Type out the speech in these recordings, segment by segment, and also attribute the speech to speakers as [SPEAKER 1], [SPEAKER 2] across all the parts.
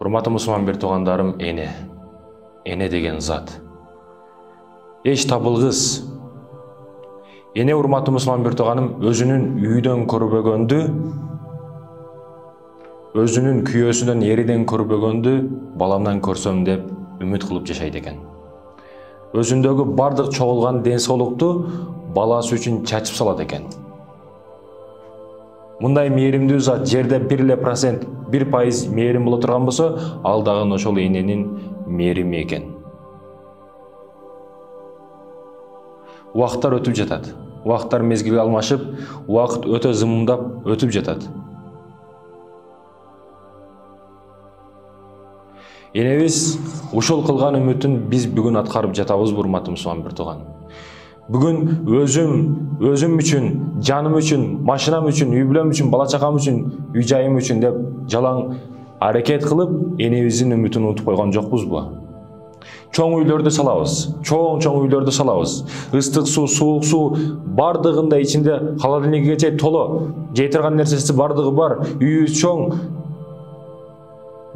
[SPEAKER 1] Урматтуу мусулман бир туугандарым, эне деген зат. Эч табылгыс. Эне урматтуу мусулман бир тууганым өзүнүн үйдөн көрбөгөндү, өзүнүн күйөөсүнөн эриден көрбөгөндү баламдан көрсөм деп үмүт кылып жашайт экен. Өзүндөгү бардык чогулган ден соолукту баласы үчүн чачып салат экен. Мындай мээримдүү зат жерде 1% мээрим боло турган болсо, ал дагы ошол эненин мээрими экен. Убакыттар өтүп жатат. Убакыттар мезгил алмашып, убакыт өтө зымымдап өтүп жатат. Энебиз ушул кылган үмүтүн биз бүгүн аткарып жатабыз, урматтуу мусулман бир тууган. Бүгүн өзүм үчүн, жаным үчүн, машинам үчүн, үй бүлөм үчүн, бала чакам үчүн, үй жайым үчүн деп жалаң аракет кылып, энебиздин үмүтүн унутуп койгон жокпузбу? Чоң үйлөрдү салабыз, чоң үйлөрдү салабыз. Ыстык суу, суук суу бардыгында ичинде холодильникке чейин толо, жей турган нерсеси бардыгы бар, үйүбүз чоң,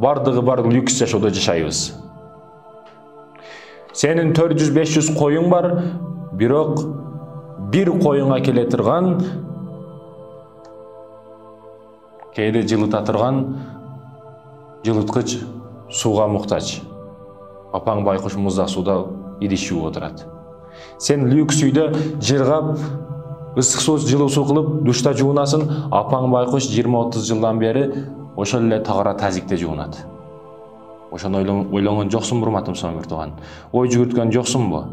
[SPEAKER 1] бардыгы бар, люкс жашоодо жашайбыз. Сенин 400-500 коюң бар, бирок бир коюңа келе турган, кээде жылыта турган жылыткыч сууга муктаж. Апаң байкуш муздак сууда идиш жууп отурат. Сен люкс үйдө жыргап, ысык суу, жылуу суу кылып душта жуунасың, апаң байкуш 20-30 жылдан бери ошол эле тагыра тазикте жуунат. Ошону ойлонгон жоксуңбу, урматтуу мусулман бир тууган? Ой жүгүрткөн жоксуңбу?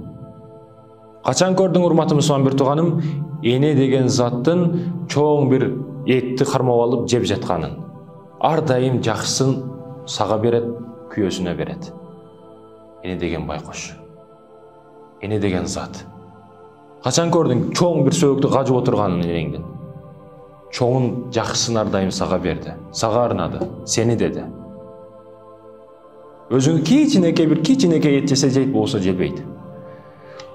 [SPEAKER 1] Качан көрдүң, урматтуу мусулман бир тууганым, эне деген заттын чоң бир этти кармап алып жеп жатканын? Ар дайым жакшысын сага берет, күйөөсүнө берет. Эне деген байкуш. Эне деген зат. Качан көрдүң чоң бир сөөгүктү кажып отурганын энеңдин? Чоңун жакшысын ар дайым сага берди. Сага арнады, сени деди. Өзүңө кичинекей эт жесе жейт, болсо жебейт.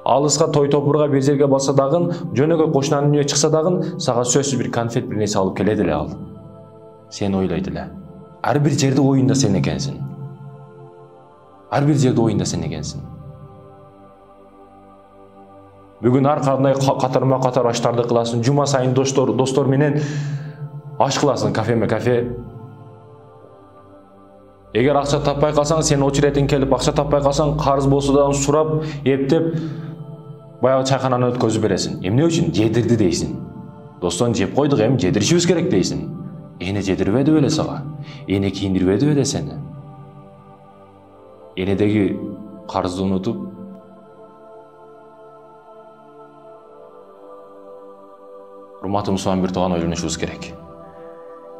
[SPEAKER 1] Алыска той топурга бир жерге барса дагы, жөнөкөй кошунанын үйүнө чыкса дагы, сага сөзсүз бир конфет бир нерсе алып келет эле ал. Сени ойлойт эле. Ар бир жерде оюнда сен экенсиң. Ар бир жерде оюнда сен экенсиң. Бүгүн ар кандай катарма-катар аштарды кыласың, жума сайын достор менен аш кыласың, кафе. Эгер акча таппай калсаң, сен очередиң келип, акча таппай калсаң, карыз болсо да сурап, эптеп, баягы чайкананы өткөзүп бересиң. Эмне үчүн? Жедирди дейсиң. Достон жеп койдук, эми жедиришибиз керек дейсиң. Эне жедирбеди беле сага? Эне кийиндирбеди беле сени? Энедеги карызды унутуп, урматтуу мусулман бир тууган, ойлонушубуз керек.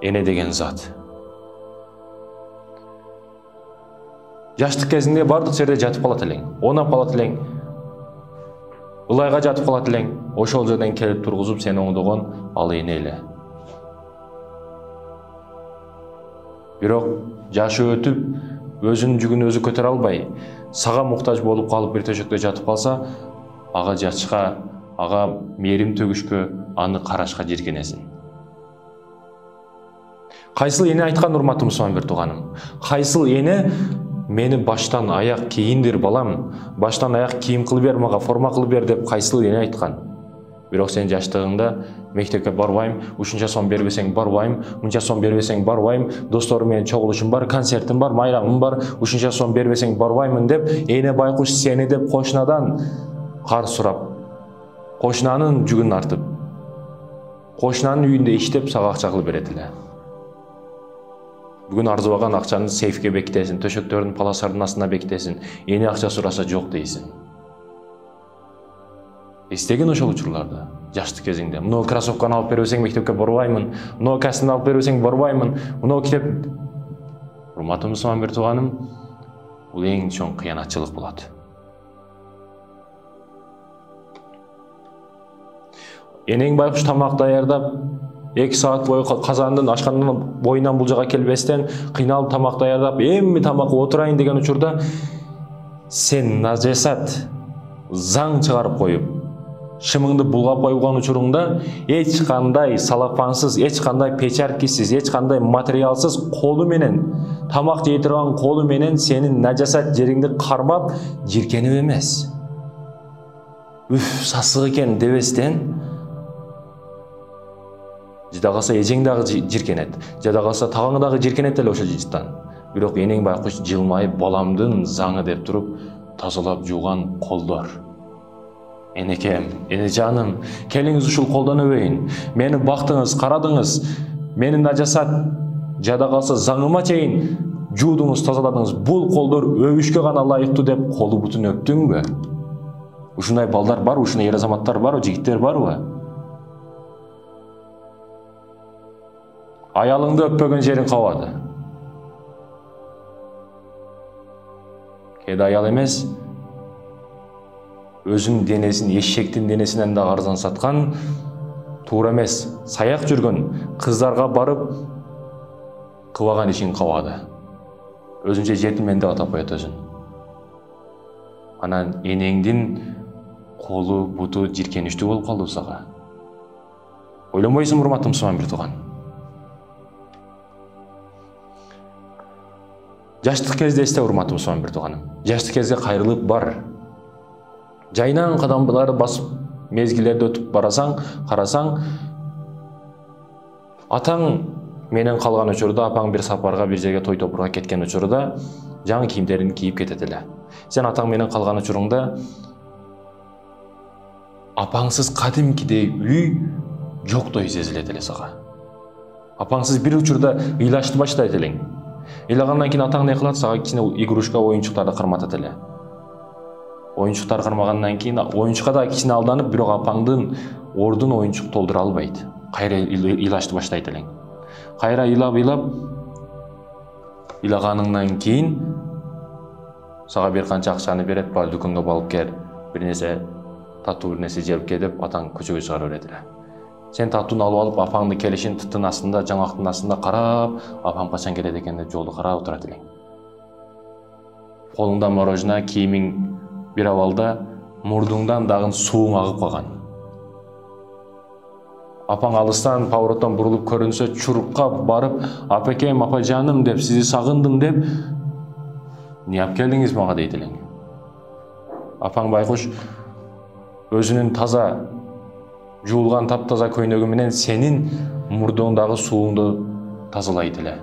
[SPEAKER 1] Эне деген зат. Жаштык кезинде бардык жерде жатып калат элең, онап калат элең, ылайга жатып калат элең, ошол жерден келип тургузуп сени оңдогон ал эне эле. Бирок жашы өтүп, өзүнүн жүгүн өзү көтөрө албай, сага муктаж болуп калып бир төшөктө жатып калса, ага жачка, ага мээрим төгүшкө, аны карашка жиркенесиң. Кайсыл эне айткан, урматтуу мусулман бир тууганым? Кайсыл эне мени баштан аяк кийиндир балам, баштан аяк кийим кылып бер мага, форма кылып бер деп кайсыл эне айткан? Бирок сен жаштыгыңда мектепке барбайм, ушунча сом бербесең барбайм, мынча сом бербесең барбайм, досторум менен чогулушум бар, концертим бар, майрамым бар, ушунча сом бербесең барбаймын деп, эне байкуш сени деп кошунадан карыз сурап, кошунанын жүгүн артып, кошунанын үйүндө иштеп сага акча кылып берет эле. Бүгүн арзыбаган акчаны сейфке бекитесиң, төшөктөрдүн паласардын астына бекитесиң, эне акча сураса жок дейсиң. Эстеген ошол учурларды, жаштык кезиңде. Мына кроссовканы алып бербесең мектепке барбаймын, мына костюмду алып бербесең барбаймын, мына китеп. Урматтуу мусулман бир тууганым, бул эң чоң кыянатчылык болот. Энең байкуш тамак даярдап, 2 саат бою казандын ашкандын боюнан бул жага келбестен кыйналып тамак даярдап, эми тамакка отурайын деген учурда сен нажасат заң чыгарып коюп, шымыңды булгап койгон учуруңда эч кандай салафансыз, эч кандай печаркисиз, эч кандай материалсыз колу менен, тамак жей турган колу менен сенин нажасат жериңди кармап жиркенип эмес. Үф, сасык экен дебестен, жада калса эжең дагы жиркенет, жада калса тагың дагы жиркенет эле ошол жыттан. Бирок энең байкуш жылмайып баламдын заңы деп туруп тазалап жууган колдор. Энекем, энежаным, келиңиз ушул колдон өбөйүн. Мени бактыңыз, карадыңыз, менин нажасат жада калса заңыма чейин жуудуңуз, тазаладыңыз. Бул колдор өбүшкө гана ылайыктуу деп колу бутун өптүңбү? Ушундай балдар барбы, ушундай ер азаматтар барбы, жигиттер барбы? Аялыңды өппөгөн жериң кабады. Кээде аял эмес, өзүнүн денесин эшектин денесинен да арзан саткан, туура эмес, саяк жүргөн кыздарга барып кылбаган ишин кабады. Өзүнчө жетилмен деп атап коет өзүн. Анан энеңдин колу, буту жиркеничтүү болуп калды сага. Ойлонбойсуңбу, урматтуу мусулман бир тууган? Жаштык кезде эсте, урматтуу мусулман бир тууганым. Жаштык кезде кайрылып бар. Жайнан кадамдарды басып, мезгилдерди өтүп барасаң, карасаң, атаң менен калган учурда, апаң бир сапарга, бир жерге той топурга кеткен учурда, жаңы кийимдерин кийип кетет эле. Сен атаң менен калган учуруңда апаңсыз кадимкидей үй жоктой сезилет эле сага. Апаңсыз бир учурда ыйлашты баштайт элең. Ыйлагандан кийин атаң не кылат? Сага кичине игрушка, оюнчуктарды карматат эле. Оюнчуктар кармагандан кийин оюнчукка да кичине алданып, бирок апаңдын ордун оюнчук толтура албайт. Кайра ыйлашты баштайт элең. Кайра ыйлап ыйлаганыңдан кийин сага бир канча акчаны берет, бар дүкөнгө алып кел, бир нерсе татуу бир нерсе жеп ке деп атаң көчөгө чыгарып берет эле. Сен татууну алып апаңды келишин тыттын астында, жаңактын астында карап, апам качан келет экен деп жолду карап отурат элең. Колуңда мороженое, кийимиң бир абалда, мурдуңдан дагы сууң агып калган. Апаң алыстан повороттон бурулуп көрүнсө, чурукка барып, апекем, апажаным деп, сизи сагындым деп, не алып келдиңиз мага дейт элең. Апаң байкуш өзүнүн таза жуулган таптаза көйнөгү менен сенин мурдуңдагы сууңду тазалайт эле.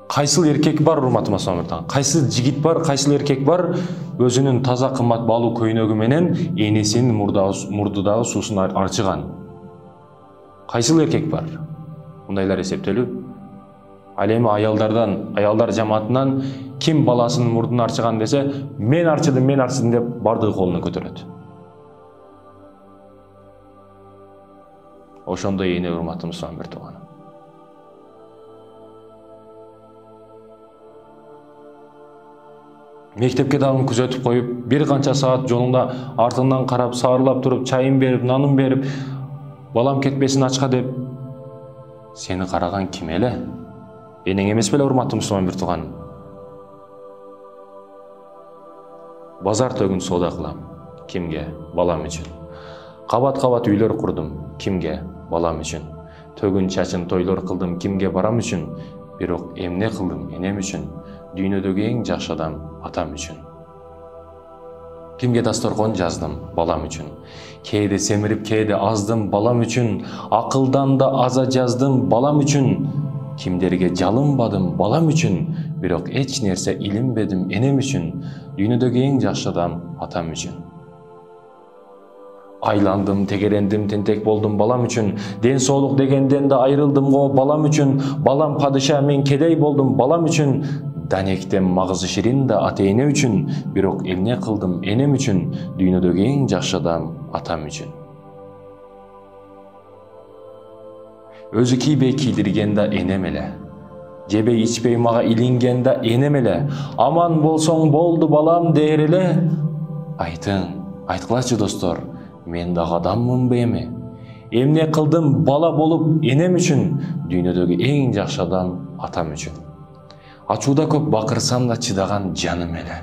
[SPEAKER 1] Кайсыл еркек бар, урматтуу мусулман? Кайсыл жигит бар, кайсыл еркек бар өзүнүн таза кымбат баалуу көйнөгү менен энесинин мурдудагы суусун арчыган? Кайсыл еркек бар? Мындайлар эсептелүү. Ал эми аялдар жамаатынан ким баласынын мурдун арчыган десе, мен арчыдым деп бардыгы колуну көтөрөт. Ошондой эне, урматтуу мусулман бир тууган. Мектепке дагы күзөтүп коюп, бир канча саат жолуңда артыңдан карап, сабырлап туруп, чайын берип, нанын берип, балам кетпесин ачка деп, сени караган ким эле? Энең эмес беле, урматтуу мусулман бир тууган? Базар төгүн соода кылам. Кимге? Балам үчүн. Кабат-кабат үйлөр курдум. Кимге? Балам үчүн. Төгүн чачын тойлор кылдым. Кимге? Барам үчүн. Бирок эмне кылдым? Энем үчүн. Дүйнөдөгү эң жакшы адам атам үчүн. Кимге дасторкон жаздым? Балам үчүн. Кээде семирип, кээде аздым балам үчүн. Акылдан да аза жаздым балам үчүн. Кимдерге жалынбадым балам үчүн. Бирок эч нерсе илинбедим энем үчүн. Дүйнөдөгү эң жакшы адам атам үчүн. Айландым, тегерендим, тентек болдум балам үчүн. Ден соолук дегенден да айрылдым го балам үчүн. Балам падыша, мен кедей болдум балам үчүн. Данектем магызы ширин да ата-эне үчүн. Бирок эмне кылдым энем үчүн. Дүйнөдөгү эң жакшы адам атам үчүн. Өзү кийбей кийдирген да энем эле. Жебей ичпей мага илинген да энем эле. Аман болсоң болду балам дээр эле. Айткылачы достор, мен дагы адаммынбы эми? Эмне кылдым бала болуп энем үчүн? Дүйнөдөгү эң жакшы адам атам үчүн. Ачууда көп бакырсам да чыдаган жаным эле.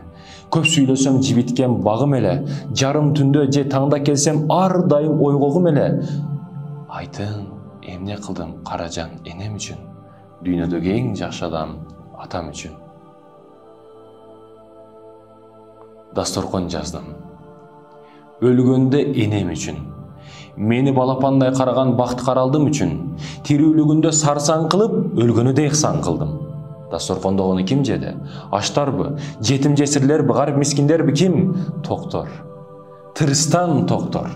[SPEAKER 1] Көп сүйлөсөм жибиткен багым эле, жарым түндө же таңда келсем ар дайым ойгогум эле. Айтын, эмне кылдым каражан энем үчүн, дүйнөдөгү эң жакшы адам атам үчүн. Дасторкон жаздым. Өлгөндө энем үчүн, мени балапандай караган бакт каралдым үчүн, тирүүлүгүндө сарсаң кылып, өлгөнүдө ыхсан кылдым. Дасторкондогуну ким жеди? Аштарбы, жетим жесирлерби, гарип мискиндерби ким? Токтор. Тырыстан токтор.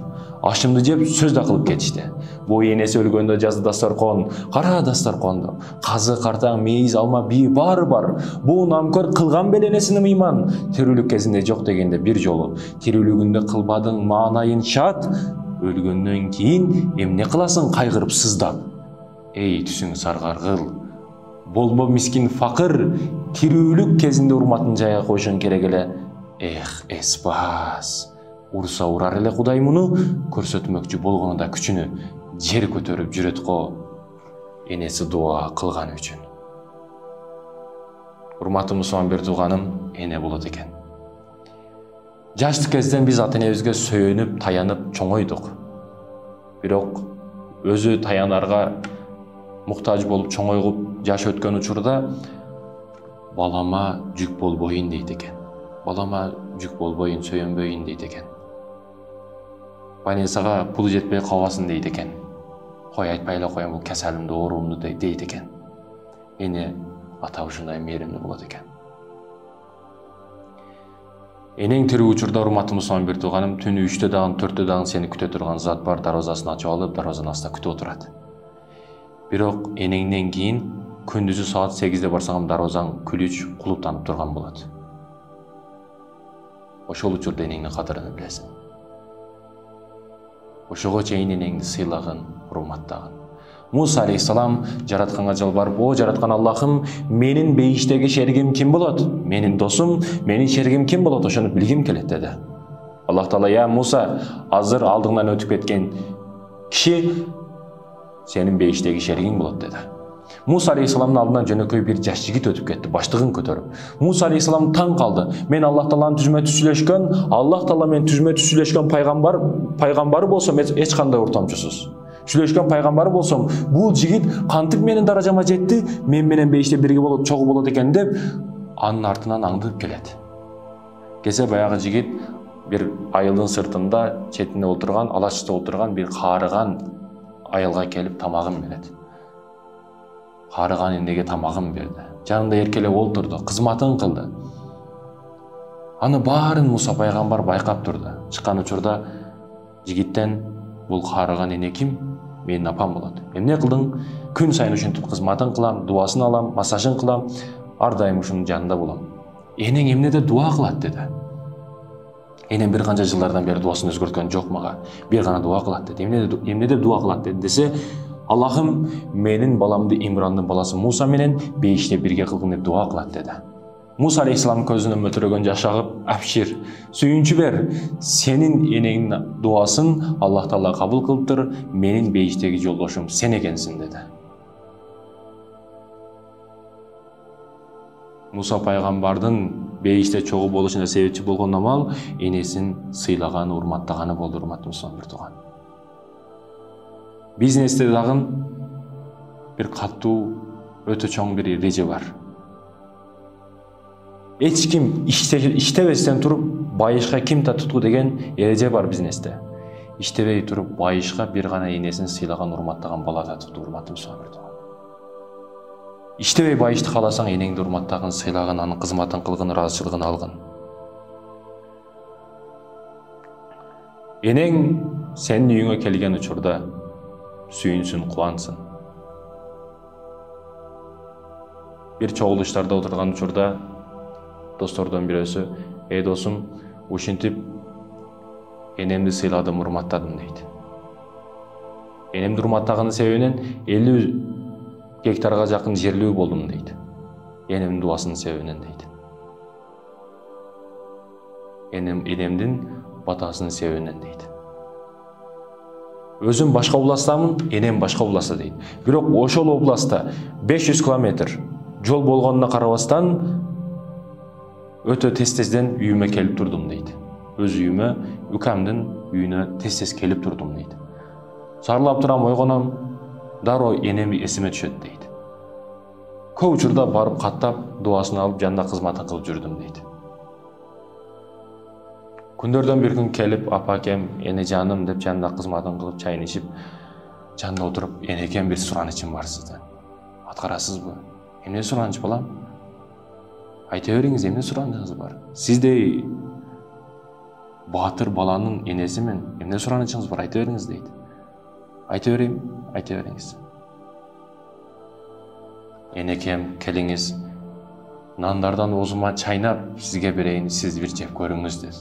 [SPEAKER 1] Ашымды жеп сөз да кылып кетишти. Бу энеси өлгөндө жазды дасторкон. Кара дасторконду. Казы, картаң, мейиз, алма, бии баары бар. Бу намкөр кылган бел энесини мыйман. Тирүүлүк кезинде жок дегенде бир жолу. Тирүүлүгүндө кылбадың маанайын шат. Өлгөндөн кийин эмне кыласың кайгырып сыздап? Эй түсүң саргаргыл. Болбо мискин факыр, тирүүлүк кезинде урматын жая койшуң керек эле. Эх, эспас. Урса урар эле Кудай муну, көрсөтмөкчү болгону да күчүнү жер көтөрүп жүрөт го. Энеси дуа кылган үчүн. Урматтуу мусулман тууганым, эне болот экен. Жаштык кезден биз ата энебизге сөйөнүп, таянып чоңойдук. Бирок өзү таянарга муктаж болуп чоңойгуп жаш өткөн учурда балама жүк болбойын дейт экен. Балама жүк болбойын, сөйөнбөйүн дейт экен. Больницага пулу жетпей калбасын дейт экен. Кой айтпай эле коем, бул кеселимди, оорумду дейт экен. Эне ата ушундай мээримдүү болот экен. Энең тирүү учурда, урматтуу мусулман тууганым, түнү 3-тө дагы 4-тө дагы сени күтө турган зат бар, дарбазасын ачып алып, дарбазанын астында күтүп отурат. Бирок энеңден кийин күндүзү саат 8-де барсаң, дарбазаң күлүч кулуптанып турган болот. Ошол учурда энеңдин кадырын билесиң. Ошого чейин энеңди сыйлагын, урматтагын. Муса алейхиссалам жаратканга жалбарып, о жараткан Аллахым, менин бейиштеги шеригим ким болот? Менин досум, менин шеригим ким болот? Ошону билгим келет деди. Аллах Таала, я Муса, азыр алдыңдан өтүп кеткен киши сенин бейиштеги шеригиң болот деди. Муса алейхиссаламдын алдынан жөнөкөй бир жаш жигит өтүп кетти, баштыгын көтөрүп. Муса алейхиссалам таң калды. Мен Аллах Тааланын түзмө-түз сүйлөшкөн, Аллах Таала менен түзмө-түз сүйлөшкөн пайгамбары болсом, эч кандай уртамчусуз. Сүйлөшкөн пайгамбары болсом, бул жигит кантип менин даражама жетти, мен менен бейиште бирге болот, чогуу болот экен деп, анын артынан аңдып келет. Кесе баягы жигит бир айылдын сыртында, четинде отурган, алачта отурган бир каарыган айылга келип тамагын берет. Каарыган энеге тамагын берди. Жанында эркелеп олтурду, кызматын кылды. Аны баарын Муса пайгамбар байкап турду. Чыккан учурда жигиттен, бул каарыган эне ким? Менин апам болот. Эмне кылдың? Күн сайын ушинтип кызматын кылам, дуасын алам, массажын кылам, ар дайым ушунун жанында болом. Энең эмнеде дуа кылат деди. Энем бир канча жылдардан бери дуасын өзгөрткөн жок мага. Бир гана дуа кылат деди. Эмнеде дуа кылат деди десе, Аллахым, менин баламды Имрандын баласы Муса менен бейиште бирге кылгын деп дуа кылат деди. Муса алейхиссалам көзүнөн мөтөрөгөн жаш агып, абшир, сүйүнчү бер, сенин энеңдин дуасын Аллах Таала кабыл кылыптыр, менин бейиштеги жолдошум сен экенсиң деди. Муса пайгамбардын бейиште чогуу болушуна себепчи болгон амал энесин сыйлаганы, урматтаганы болду, урматтуу мусулман тууган. Бизнесте дагы бир катуу, өтө чоң бир эреже бар. Эч ким иштебестен туруп байышка ким татыттуу деген эреже бар бизнесте. Иштебей туруп байышка бир гана энесин сыйлаган, урматтаган бала татыттуу, урматтуу мусулман тууган. Иштебей байышты кааласаң, энеңди урматтагын, сыйлагын, анын кызматын кылгын, ыраазычылыгын алгын. Энең сенин үйүңө келген учурда сүйүнсүн, кубансын. Бир чогулуштарда отурган учурда достордон бирөөсү, эй досум, ушинтип энемди сыйладым, урматтадым дейт. Энемди урматтаганы себебинен 50 гектарга жакын жерлүү болдум дейт. Энемдин дуасынын себебинен дейт. Энемдин батасынын себебинен дейт. Өзүм башка областамын, энем башка областта дейт. Бирок ошол областта 500 километр жол болгонуна карабастан Өтө тез-тезден үйүмө келип турдум дейт. Өз үйүмө, укамдын үйүнө тез-тез келип турдум дейт. Сарылап турам, ойгоном, дароо энем эсиме түшөт дейт. Көп учурда барып каттап, дуасын алып, жанында кызматын кылып жүрдүм дейт. Күндөрдөн бир күн келип, апакем, эне жаным деп жанында кызматын кылып, чайын ичип, жанында отуруп, энекем бир суранычым бар сизден. Аткарасызбы? Эмне сураныч балам? Айта бериңиз, эмне суранычыңыз бар? Сиздей баатыр баланын энесимин, эмне суранычыңыз бар? Айта бериңиз дейт. Айта берейм, айта бериңиз. Энекем, келиңиз, нандардан оозума чайнап, сизге берейин, сиз бир жеп көрүңүз дейт.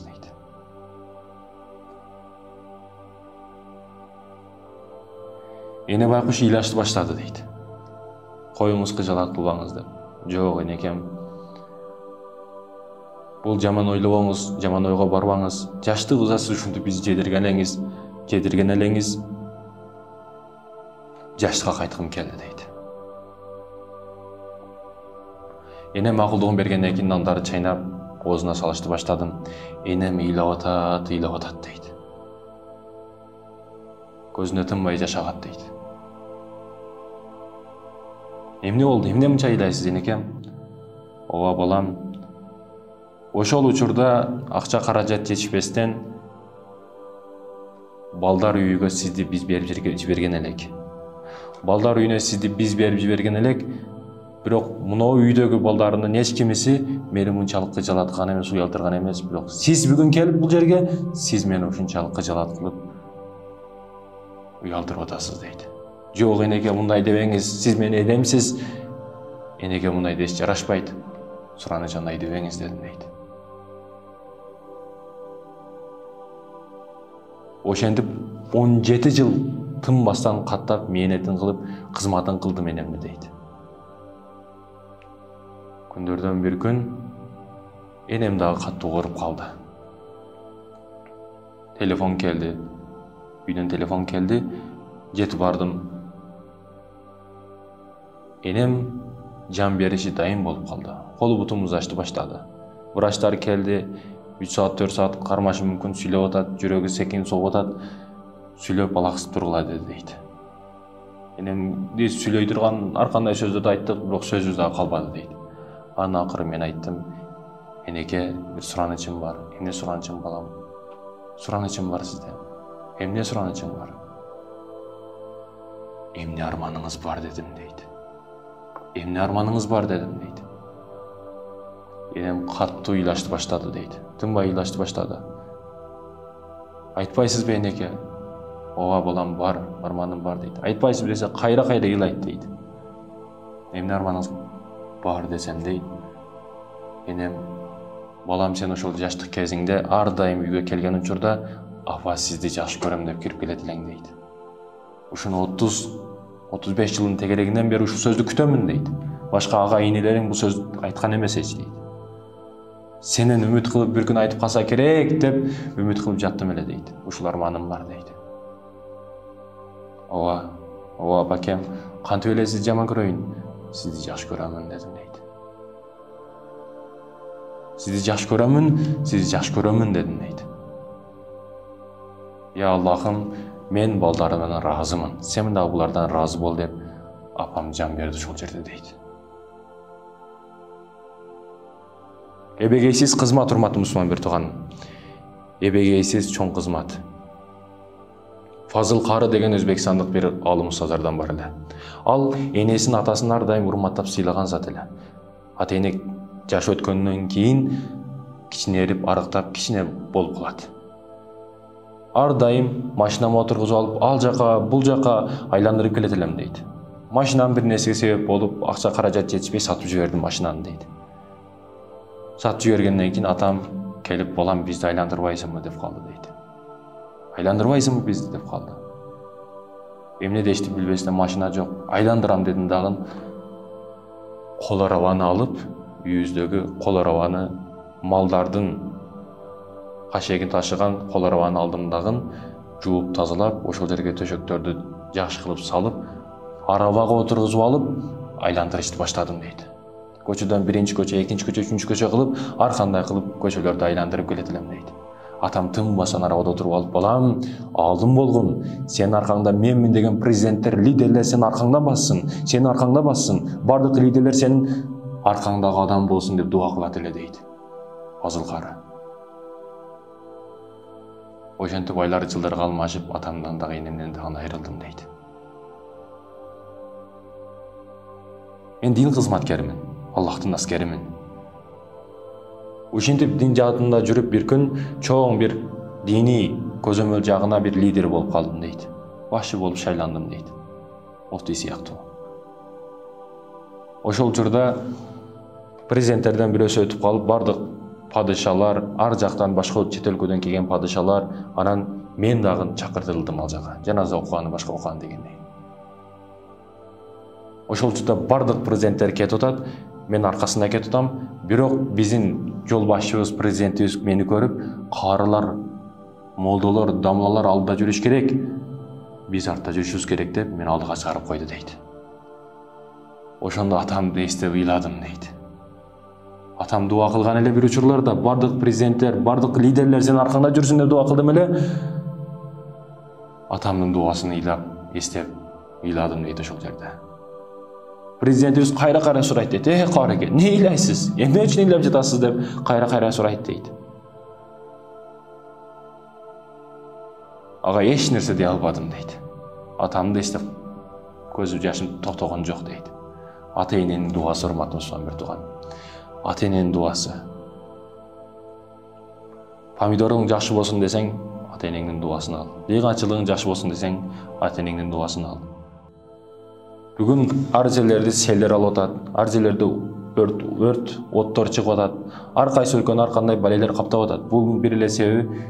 [SPEAKER 1] Эне байкуш ыйлашты баштады дейт. Коюңуз кыжалат кылбаңыз деп. Жок, энекем, бул жаман ойлобоңуз, жаман ойго барбаңыз. Жаштык ызасы ушинтип биз жедирген элеңиз, жаштыкка кайткым келди дейт. Эне макулдугун бергенден кийин нандарды чайнап, оозуна салышты баштадым. Энем ыйлап атат дейт. Көзүнө тынбай жаш агат дейт. Эмне болду? Эмне мынча ыйлайсыз, энекем? Ооба балам, ошол учурда акча каражат жетишпестен балдар үйүгө сизди биз берип жиберген элек. Балдар үйүнө сизди биз берип жиберген элек, бирок мынау үйдөгү балдардын эч кимиси мени мынчалык кыжалаткан эмес, уялтырган эмес, бирок сиз бүгүн келип бул жерге, сиз мени ушунчалык кыжалат кылып уялтырып атасыз дейт. Жок, энеке, мындай дебеңиз, сиз мени энемсиз. Энеке, мындай деш жарашпайт. Суранычандай дебеңиз дедим дейт. Ошентип 17 жыл тынбастан каттап, мээнетин кылып, кызматын кылдым энемди дейт. Күндөрдөн бир күн энем дагы каттуу ооруп калды. Телефон келди. Үйдөн телефон келди. Жетип бардым. Энем жан бериши дайым болуп калды. Колу буту музашты баштады. Врачтар келди. 3 саат 4 саат кармашы мүмкүн, сүйлөп атат, жүрөгү секин соғып атат. Сүйлөп алаксыз тургула деди дейт. Энемди сүйлөй турган ар кандай сөздөрдү айттык, бирок сөзүбүз дагы калбады дейт. Анан акыры мен айттым, энеке, бир суранычым бар. Эмне суранычым балам? Суранычым бар сизден. Эмне суранычың бар? Эмне арманыңыз бар дедим дейт. Эмне арманыңыз бар дедим дейт. Энем каттуу ыйлашты баштады дейт. Тынбай ыйлашты баштады. Айтпайсызбы энеке? Ооба балам, бар, арманым бар дейт. Айтпайсызбы десе, кайра ыйлайт дейт. Эмне арманыңыз бар десем дейт. Энем, балам, сен ошол жаштык кезиңде ар дайым үйгө келген учурда апа сизди жакшы көрөм деп кирип келет элең дейт. Ушуну 30-35 жылдын тегерегинен бери ушул сөздү күтөмүн дейт. Башка ага инелериң бул сөздү айткан эмес эч дейт. Сенен үмүт кылып бир күн айтып калса керек деп үмүт кылып жаттым эле дейт. Ушул арманым бар дейт. Ооба апакем, кантип эле сизди жаман көрөйүн? Сизди жакшы көрөмүн дедим дейт. Сизди жакшы көрөмүн дедим дейт. Я Аллахым, мен балдарымдан разымын. Сен дагы булардан разы бол деп апам жан берди ушул жерде дейт. Эбегейсиз кызмат, урматтуу мусулман бир тууган. Эбегейсиз чоң кызмат. Фазыл Кары деген өзбекстандык бир алым устаздардан бар эле. Ал энесин атасын ар дайым урматтап сыйлаган зат эле. Ата эне жаш өткөндөн кийин кичинерип, арыктап, кичине болуп калат. Ар дайым машинама отургузуп алып, ал жака, бул жака айландырып келет элем дейт. Машинам бир нерсеге себеп болуп, акча каражат жетишпей сатып жибердим машинаны дейт. Сатып жибергенден кийин атам келип, балам, бизди айландырбайсыңбы деп калды дейт. Айландырбайсыңбы бизди деп калды. Эмне дешти билбестен, машина жок, айландырам дедим дагы. Кол арабаны алып, үйүбүздөгү кол арабаны, малдардын кашегин ташыган кол арабаны алдым дагы, жууп тазалап, ошол жерге төшөктөрдү жакшы кылып салып, арабага отургузуп алып, айландырышты баштадым дейт. Көчөдөн биринчи көчө, экинчи көчө, үчүнчү көчө кылып, ар кандай кылып көчөлөрдү айландырып келет элем дейт. Атам тынбастан арабада отуруп алып, балам, алдым болгун, сенин аркаңда менмин деген президенттер, лидерлер сенин аркаңда бассын, сенин аркаңда бассын, бардык лидерлер сенин аркаңдагы адам болсун деп дуа кылат эле дейт. Азыл кары. Ошентип айлар жылдарга алмашып, атамдан дагы энемден дагы айрылдым дейт. Мен дин кызматкермин, Аллахтын аскеримин. Ушинтип дин жаатында жүрүп бир күн чоң бир дини көзөмөл жагына бир лидер болуп калдым дейт. Башчы болуп шайландым дейт. Муфтий сыяктуу. Ошол учурда президенттерден бирөөсү өтүп калып, бардык падышалар, ар жактан башка чет өлкөдөн келген падышалар, анан мен дагы чакыртылдым ал жака. Жаназа окуганы башка окуган дегендей. Ошол учурда бардык президенттер кетип атат, мен аркасында кетип атам, бирок биздин жол башчыбыз, президентибиз мени көрүп, карылар, молдолор, дамлалар алдыда жүрүш керек, биз артта жүрүшүбүз керек деп мени алдыга чыгарып койду дейт. Ошондо атамды эстеп ыйладым дейт. Атам дуа кылган эле бир учурларда бардык президенттер, бардык лидерлер сенин аркаңда жүрсүн деп дуа кылдым эле. Атамдын дуасын ыйлап, эстеп ыйладым дейт ошол жерде. Президентибиз кайра сурайт дейт. Карыке, не ыйлайсыз? Эмне үчүн ыйлап жатасыз деп кайра сурайт дейт. Ага эч нерсе дей албадым дейт. Атамды эстеп көз жашым токтогон жок дейт. Ата эненин дуасы, урматтуу мусулман бир тууган. Ата эненин дуасы. Помидоруң жакшы болсун десең, ата энеңдин дуасын ал. Ыйганчылыгың жакшы болсун десең, ата энеңдин дуасын ал. Бүгүн ар жерлерди селдер алып атат, ар жерлерде өрт, оттор чыгып атат, ар кайсы өлкөнү ар кандай балелер каптап атат. Бунун бир эле себеби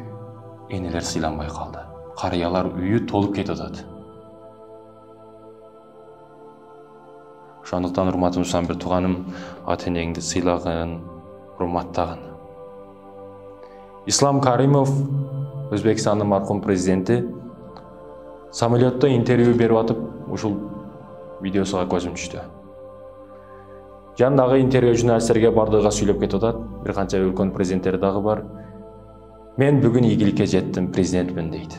[SPEAKER 1] энелер сыйланбай калды. Карыялар үйү толуп кетип атат. Ошондуктан урматтуу мусулман бир тууганым, ата энеңди сыйлагын, урматтагын. Ислам Каримов, Өзбекстандын маркум президенти, самолетто интервью берип атып, ушул видеосуга көзүм түштү. Жандагы интервью журналисттерге бардыгыга сүйлөп кетип атат, бир канча өлкөнүн президенттери дагы бар. Мен бүгүн ийгиликке жеттим, президентмин дейт.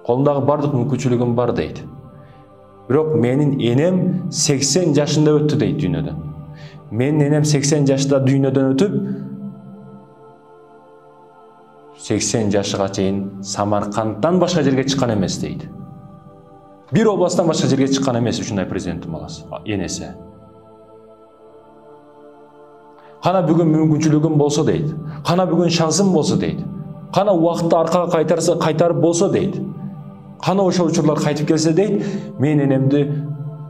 [SPEAKER 1] Колумдагы бардык мүмкүнчүлүгүм бар дейт. Бирок менин энем 80 жашында өттү дейт дүйнөдөн. Менин энем 80 жашта дүйнөдөн өтүп, 80 жашыга чейин Самаркандтан башка жерге чыккан эмес дейт. Бир областтан башка жерге чыккан эмес ушундай президенттин баласы, энеси. Кана бүгүн мүмкүнчүлүгүм болсо дейт. Кана бүгүн шансым болсо дейт. Кана убакытты аркага кайтарып болсо дейт. Кана ошол учурлар кайтып келсе дейт, мен энемди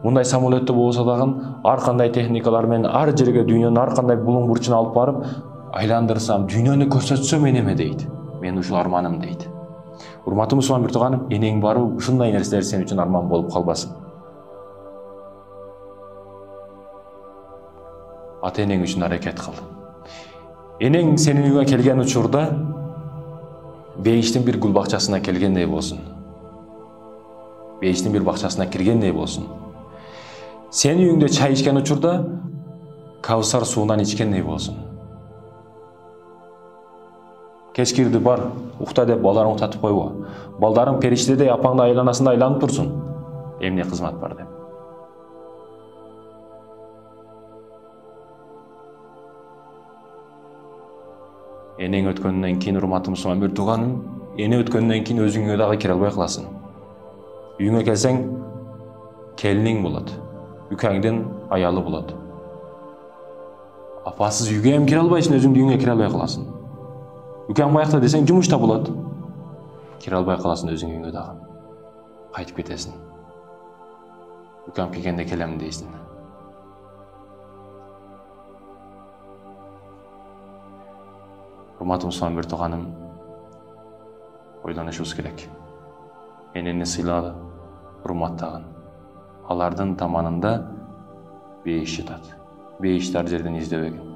[SPEAKER 1] мындай самолетто болсо дагы ар кандай техникалар менен ар жерге дүйнөнүн ар кандай булуң бурчуна алып барып, айландырсам, дүйнөнү көрсөтсөм энеме дейт. Мен ушул арманым дейт. Урматтуу мусулман бир тууганым, энең барбы, ушундай нерселер сен үчүн арман болуп калбасын. Ата энең үчүн аракет кыл. Энең сенин үйүңө келген учурда бейиштин бир гүл бакчасына келгендей болсун. Бейиштин бир бакчасына киргендей болсун. Сенин үйүңдө чай ичкен учурда Каусар суунан ичкендей болсун. Кеч кирди бар, укта деп балдарың уктатып койбо. Балдарың периштедей апаңды айланасында айланып турсун. Эмне кызмат бар деп. Энең өткөндөн кийин, урматтуу мусулман бир тууганым, эне өткөндөн кийин өзүңө дагы кире албай каласың. Үйүңө келсең, келиниң болот, үкәңдин аялы болот. Апасыз үйгө эм кире албайсың, өзүңдүн үйүңө кире албай каласың. Үкәң баякта десең, жумушта болот. Кире албай каласың өзүң үйүңө дагы. Кайтып кетесиң. Үкәм келгенде келем дейсиң. Урматтуу мусулман бир тууганым, ойлонушубуз керек. Энени сыйлады, урматтагын. Алардын таманында бейиш жатат. Бейишти ар жерден издебегин.